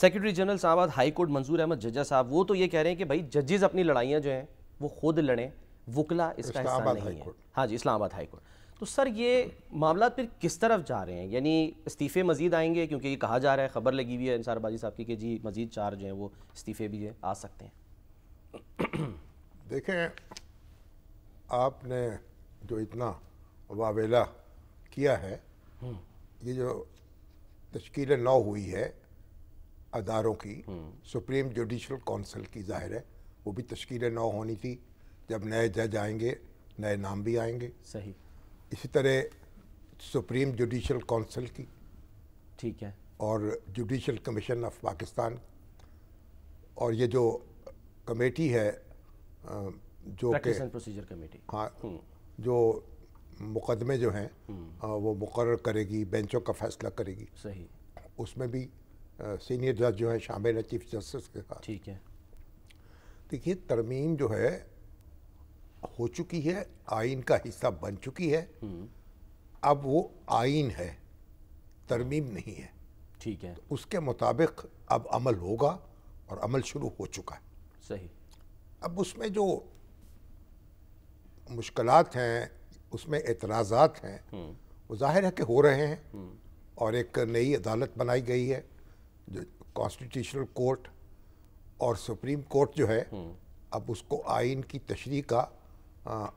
Secretary general صاحب high court منظور احمد ججا صاحب وہ تو یہ کہہ رہے ہیں کہ بھائی ججز اپنی لڑائیاں جو ہیں وہ خود لڑیں، وکلا اس کا حصہ نہیں ہے. ہاں جی، اسلام آباد ہائی کورٹ. تو سر یہ معاملات پھر کس طرف جا رہے ہیں؟ یعنی استعفے مزید آئیں گے؟ کیونکہ یہ کہا جا رہا ہے، خبر لگی ہوئی ہے انصار بازی صاحب کی کہ جی مزید 4 جو ہیں وہ استعفے بھی آ سکتے ہیں. دیکھیں، آپ نے جو اتنا واویلا کیا ہے، یہ جو تشکیل نو ہوئی ہے اداروں کی، سپریم جوڈیشل کونسل کی، ظاہر ہے وہ بھی تشکیل نو ہونی تھی. جب نئے جج آئیں گے نئے نام بھی آئیں گے. صحیح. اسی طرح سپریم جوڈیشل کونسل کی، ٹھیک ہے، اور جوڈیشل کمیشن آف پاکستان، اور یہ جو کمیٹی ہے جو کہ پریکٹس اینڈ پروسیجر کمیٹی، ہاں، جو مقدمے جو ہیں وہ مقرر کرے گی، بینچوں کا فیصلہ کرے گی. صحیح. اس میں بھی سینئر جج جو ہیں شامل ہے چیف جسٹس کے ساتھ. ٹھیک ہے. دیکھیے، ترمیم جو ہے ہو چکی ہے، آئین کا حصہ بن چکی ہے. اب وہ آئین ہے، ترمیم نہیں ہے. ٹھیک ہے. اس کے مطابق اب عمل ہوگا، اور عمل شروع ہو چکا ہے. صحیح. اب اس میں جو مشکلات ہیں، اس میں اعتراضات ہیں، وہ ظاہر ہے کہ ہو رہے ہیں. اور ایک نئی عدالت بنائی گئی ہے، جو کانسٹیٹیوشنل کورٹ، اور سپریم کورٹ جو ہے اب اس کو آئین کی تشریح کا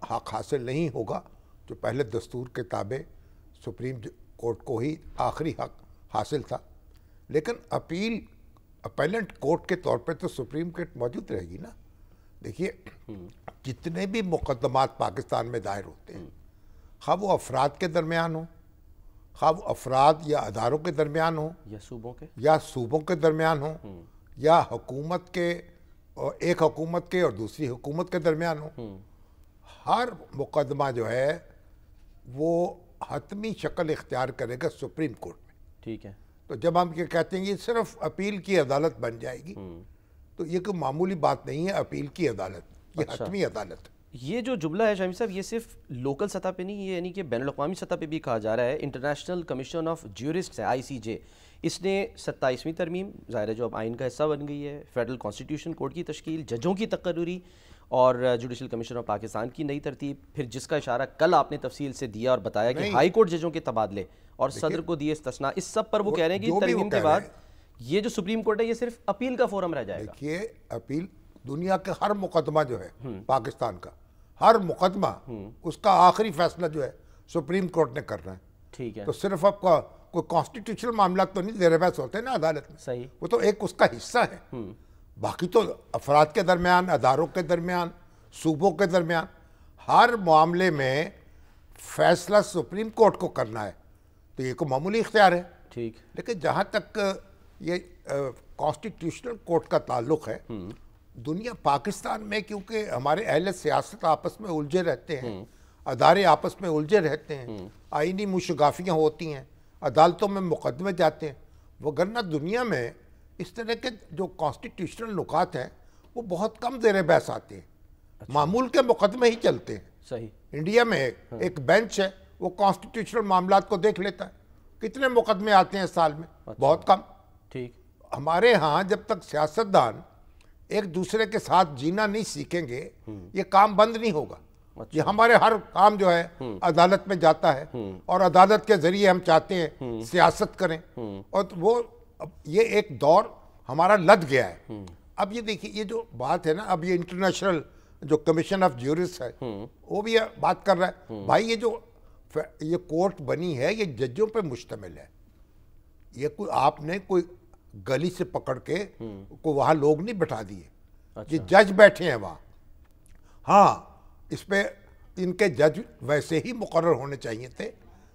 حق حاصل نہیں ہوگا، جو پہلے دستور کے تابع سپریم کورٹ کو ہی آخری حق حاصل تھا. لیکن اپیلنٹ کورٹ کے طور پہ تو سپریم کورٹ موجود رہے گی نا. دیکھیے، جتنے بھی مقدمات پاکستان میں دائر ہوتے ہیں، خواہ وہ افراد کے درمیان ہوں، خواہ وہ افراد یا اداروں کے درمیان ہوں، یا صوبوں کے درمیان ہوں، یا حکومت کے، ایک حکومت کے اور دوسری حکومت کے درمیان ہوں، ہر مقدمہ جو ہے وہ حتمی شکل اختیار کرے گا سپریم کورٹ میں. ٹھیک ہے. تو جب ہم یہ کہتے ہیں یہ صرف اپیل کی عدالت بن جائے گی، تو یہ کوئی معمولی بات نہیں ہے. اپیل کی عدالت یہ حتمی عدالت ہے. یہ جو جملہ ہے شامی صاحب، یہ صرف لوکل سطح پہ نہیں، یہ یعنی کہ بین الاقوامی سطح پہ بھی کہا جا رہا ہے. انٹرنیشنل کمیشن آف جیورسٹس ہے، ICJ، اس نے 27ویں ترمیم، ظاہر ہے جو اب آئین کا حصہ بن گئی ہے، فیڈرل کانسٹیٹیوشن کورٹ کی تشکیل، ججوں کی تقرری، اور جوڈیشل کمیشن آف پاکستان کی نئی ترتیب، پھر جس کا اشارہ کل آپ نے تفصیل سے دیا اور بتایا کہ ہائی کورٹ ججوں کے تبادلے اور صدر کو دیے استثناء، اس سب پر وہ کہہ رہے ہیں کہ ترمیم کے بعد یہ جو سپریم کورٹ ہے یہ صرف اپیل کا فورم رہ جائے گا. دیکھیے، اپیل دنیا کے ہر مقدمہ جو ہے پاکستان کا، ہر مقدمہ اس کا آخری فیصلہ جو ہے سپریم کورٹ نے کرنا ہے. ٹھیک ہے. تو صرف اب کوئی کانسٹیٹیوشنل معاملات تو نہیں زیر بحث ہوتے نا عدالت میں. صحیح. وہ تو ایک اس کا حصہ ہے. باقی تو افراد کے درمیان، اداروں کے درمیان، صوبوں کے درمیان، ہر معاملے میں فیصلہ سپریم کورٹ کو کرنا ہے. تو یہ کوئی معمولی اختیار ہے. ٹھیک. لیکن جہاں تک یہ کانسٹیٹیوشنل کورٹ کا تعلق ہے، دنیا پاکستان میں کیونکہ ہمارے اہل سیاست آپس میں الجھے رہتے ہیں، ادارے آپس میں الجھے رہتے ہیں، آئینی مشگافیاں ہوتی ہیں، عدالتوں میں مقدمے جاتے ہیں، وگرنہ دنیا میں اس طرح کے جو کانسٹیٹیوشنل نکات ہیں وہ بہت کم زیر بحث آتے ہیں. معمول کے مقدمے ہی چلتے ہیں. صحیح. انڈیا میں ایک بینچ ہے، وہ کانسٹیٹیوشنل معاملات کو دیکھ لیتا ہے. کتنے مقدمے آتے ہیں سال میں؟ بہت کم. ٹھیک. ہمارے ہاں جب تک سیاستدان ایک دوسرے کے ساتھ جینا نہیں سیکھیں گے، یہ کام بند نہیں ہوگا. یہ ہمارے ہر کام جو ہے عدالت میں جاتا ہے، اور عدالت کے ذریعے ہم چاہتے ہیں سیاست کریں، اور وہ یہ ایک دور ہمارا لد گیا ہے. اب یہ دیکھیے، یہ جو بات ہے نا، اب یہ انٹرنیشنل جو کمیشن آف جیورسٹس ہے وہ بھی بات کر رہا ہے، بھائی یہ کورٹ بنی ہے، یہ ججوں پہ مشتمل ہے. یہ کوئی آپ نے کوئی گلی سے پکڑ کے کو وہاں لوگ نہیں بٹھا دیے. یہ جج بیٹھے ہیں وہاں. ہاں، اس پہ ان کے جج ویسے ہی مقرر ہونے چاہیے تھے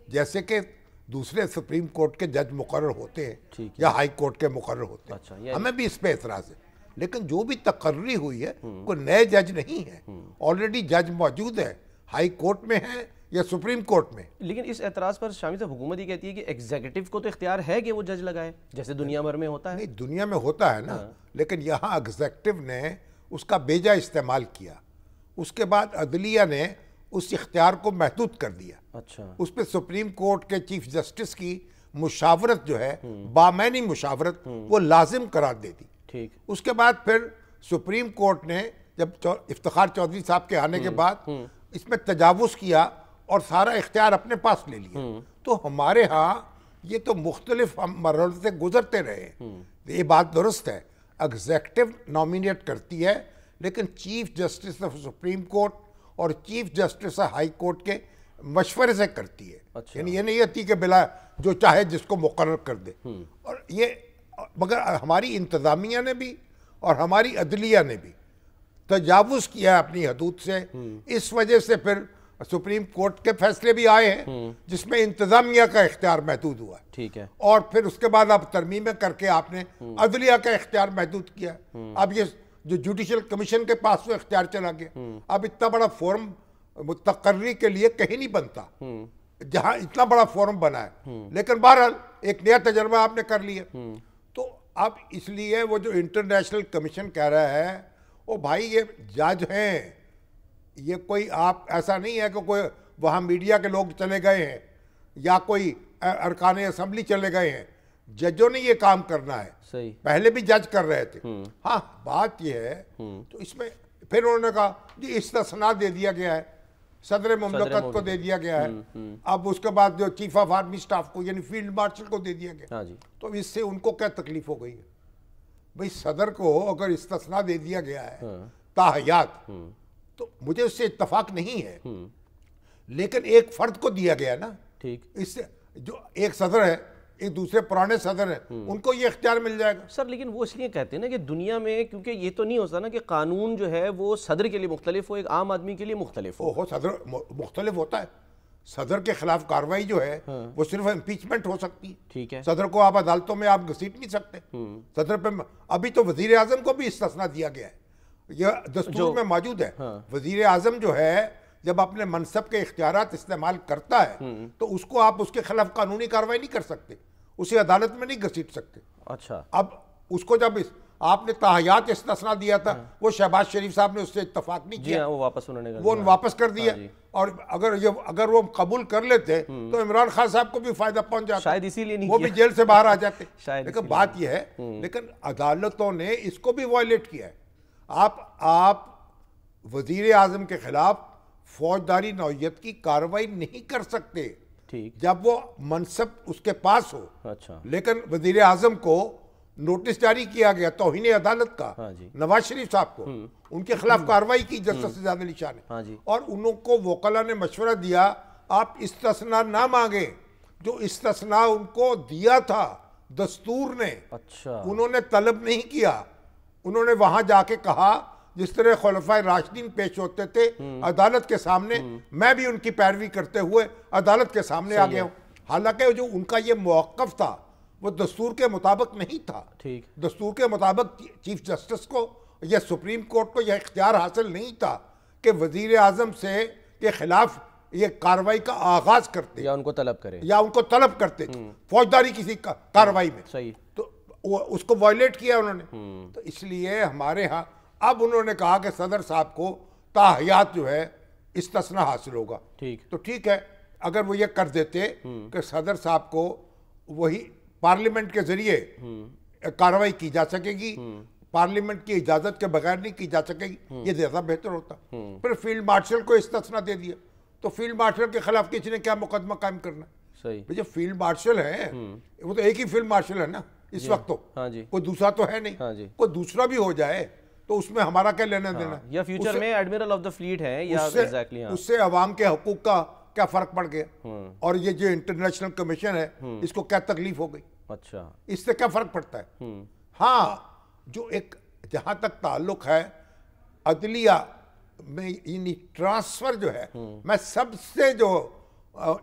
جیسے کہ دوسرے سپریم کورٹ کے جج مقرر ہوتے ہیں یا ہائی کورٹ کے مقرر ہوتے ہیں. ہمیں بھی اس پہ اعتراض ہے. لیکن جو بھی تقرری ہوئی ہے کوئی نئے جج نہیں ہے، آلریڈی جج موجود ہے، ہائی کورٹ میں ہے یا سپریم کورٹ میں. لیکن اس اعتراض پر شامی صاحب حکومت یہ کہتی ہے کہ ایگزیکٹو کو تو اختیار ہے کہ وہ جج لگائے، جیسے دنیا بھر میں ہوتا ہے. نہیں، دنیا میں ہوتا ہے نا، لیکن یہاں ایگزیکٹو نے اس کا بیجا استعمال کیا. اس کے بعد عدلیہ نے اس اختیار کو محدود کر دیا. اچھا. اس پہ سپریم کورٹ کے چیف جسٹس کی مشاورت جو ہے بامعنی مشاورت وہ لازم قرار دے دی. ٹھیک. اس کے بعد پھر سپریم کورٹ نے جب افتخار چودھری صاحب کے آنے کے بعد اس میں تجاوز کیا اور سارا اختیار اپنے پاس لے لیا. تو ہمارے ہاں یہ تو مختلف مرحلوں سے گزرتے رہے. یہ بات درست ہے ایگزیکٹو نامینیٹ کرتی ہے لیکن chief justice of supreme court اور chief justice of high court کے مشورے سے کرتی ہے. یعنی یہ نہیں ہوتی کہ بلا جو چاہے جس کو مقرر کر دے. اور یہ مگر ہماری انتظامیہ نے بھی اور ہماری عدلیہ نے بھی تجاوز کیا اپنی حدود سے. اس وجہ سے پھر سپریم کورٹ کے فیصلے بھی آئے ہیں جس میں انتظامیہ کا اختیار محدود ہوا ہے. ٹھیک ہے. اور پھر اس کے بعد اب ترمیمیں کر کے آپ نے عدلیہ کا اختیار محدود کیا. اب یہ جو جوڈیشل کمیشن کے پاس وہ اختیار چلا گیا. اب اتنا بڑا فورم تقرری کے لیے کہیں نہیں بنتا جہاں اتنا بڑا فورم بنا ہے. لیکن بہرحال ایک نیا تجربہ آپ نے کر لیا. تو اب اس لیے وہ جو انٹرنیشنل کمیشن کہہ رہا ہے وہ بھائی یہ جج ہیں, یہ کوئی آپ ایسا نہیں ہے کہ کوئی وہاں میڈیا کے لوگ چلے گئے ہیں یا کوئی ارکان اسمبلی چلے گئے ہیں. ججوں نے یہ کام کرنا ہے. صحیح. پہلے بھی جج کر رہے تھے. ہاں بات یہ ہے تو اس میں پھر انہوں نے کہا جی استثناء دے دیا گیا ہے, صدر مملکت کو دے دیا گیا ہے. اب اس کے بعد جو چیف آف آرمی سٹاف کو یعنی فیلڈ مارشل کو دے دیا گیا. تو اس سے ان کو کیا تکلیف ہو گئی ہے بھئی صدر کو اگر استثناء دے دیا گیا ہے تاحیات تو مجھے اس سے اتفاق نہیں ہے. لیکن ایک فرد کو دیا گیا نا. ٹھیک. اس سے جو ایک صدر ہے ایک دوسرے پرانے صدر ہیں ان کو یہ اختیار مل جائے گا. سر لیکن وہ اس لیے کہتے ہیں نا کہ دنیا میں کیونکہ یہ تو نہیں ہوتا نا کہ قانون جو ہے وہ صدر کے لیے مختلف ہو, ایک عام آدمی کے لیے مختلف ہو. صدر مختلف ہوتا ہے. صدر کے خلاف کارروائی جو ہے وہ صرف امپیچمنٹ ہو سکتی ہے. ٹھیک ہے. صدر کو آپ عدالتوں میں آپ گھسیٹ نہیں سکتے. صدر پہ ابھی تو وزیر اعظم کو بھی استثناء دیا گیا ہے, یہ دستور میں موجود ہے. وزیر اعظم جو ہے جب اپنے منصب کے اختیارات استعمال کرتا ہے تو اس کو آپ اس کے خلاف قانونی کارروائی نہیں کر سکتے, اسے عدالت میں نہیں گھسیٹ سکتے. اچھا. اب اس کو جب آپ نے تاحیات استثناء دیا تھا وہ شہباز شریف صاحب نے اس سے اتفاق نہیں کیا, وہ واپس کر دیا. اور اگر وہ قبول کر لیتے تو عمران خان صاحب کو بھی فائدہ پہنچ جاتا, شاید اسی لیے نہیں, وہ بھی جیل سے باہر آ جاتے. لیکن بات یہ ہے لیکن عدالتوں نے اس کو بھی وائلیٹ کیا ہے. آپ وزیر اعظم کے خلاف فوجداری نوعیت کی کارروائی نہیں کر سکتے جب وہ منصب اس کے پاس ہو. اچھا. لیکن وزیر اعظم کو نوٹس جاری کیا گیا توہین عدالت کا نواز شریف صاحب کو, ان کے خلاف کارروائی کی جسٹس سجاد علی شاہ نے, اور انہوں کو وکلا نے مشورہ دیا آپ استثناء نہ مانگیں. جو استثناء ان کو دیا تھا دستور نے, انہوں نے طلب نہیں کیا. انہوں نے وہاں جا کے کہا جس طرح خلفائے راشدین پیش ہوتے تھے عدالت کے سامنے, میں بھی ان کی پیروی کرتے ہوئے عدالت کے سامنے آ گیا ہوں. حالانکہ جو ان کا یہ موقف تھا وہ دستور کے مطابق نہیں تھا. دستور کے مطابق چیف جسٹس کو یا سپریم کورٹ کو یہ اختیار حاصل نہیں تھا کہ وزیر اعظم سے کے خلاف یہ کارروائی کا آغاز کرتے یا ان کو طلب کرتے فوجداری کسی کارروائی میں. صحیح. تو اس کو وائلیٹ کیا انہوں نے. تو اس لیے ہمارے ہاں اب انہوں نے کہا کہ صدر صاحب کو تاحیات جو ہے استثناء حاصل ہوگا. تو ٹھیک ہے اگر وہ یہ کر دیتے کہ صدر صاحب کو وہی پارلیمنٹ کے ذریعے کارروائی کی جا سکے گی, پارلیمنٹ کی اجازت کے بغیر نہیں کی جا سکے گی, یہ زیادہ بہتر ہوتا. پھر فیلڈ مارشل کو استثناء دے دیا تو فیلڈ مارشل کے خلاف کسی نے کیا مقدمہ قائم کرنا. صحیح. جو فیلڈ مارشل ہے وہ تو ایک ہی فیلڈ مارشل ہے نا اس وقت, تو کوئی دوسرا تو ہے نہیں. کوئی دوسرا بھی ہو جائے تو اس میں ہمارا کیا لینا دینا, یا فیوچر میں ایڈمرل آف دی فلیٹ ہے, یا اس سے عوام کے حقوق کا کیا فرق پڑ گیا, اور یہ جو انٹرنیشنل کمیشن ہے اس کو کیا تکلیف ہو گئی. اچھا. اس سے کیا فرق پڑتا ہے. ہاں جو ایک جہاں تک تعلق ہے عدلیہ میں یعنی ٹرانسفر جو ہے, میں سب سے جو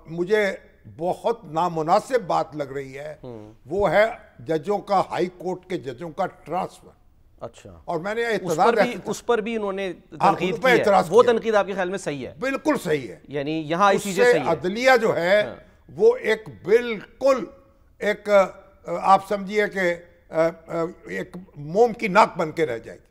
مجھے بہت نامناسب بات لگ رہی ہے وہ ہے ججوں کا, ہائی کورٹ کے ججوں کا ٹرانسفر. اچھا. اور میں نے اس پر بھی انہوں نے تنقید کی ہے. وہ تنقید آپ کے خیال میں صحیح ہے؟ بالکل صحیح ہے. یعنی یہاں اس سے عدلیہ جو ہے وہ ایک بالکل ایک آپ سمجھیے کہ ایک موم کی ناک بن کے رہ جائے گی.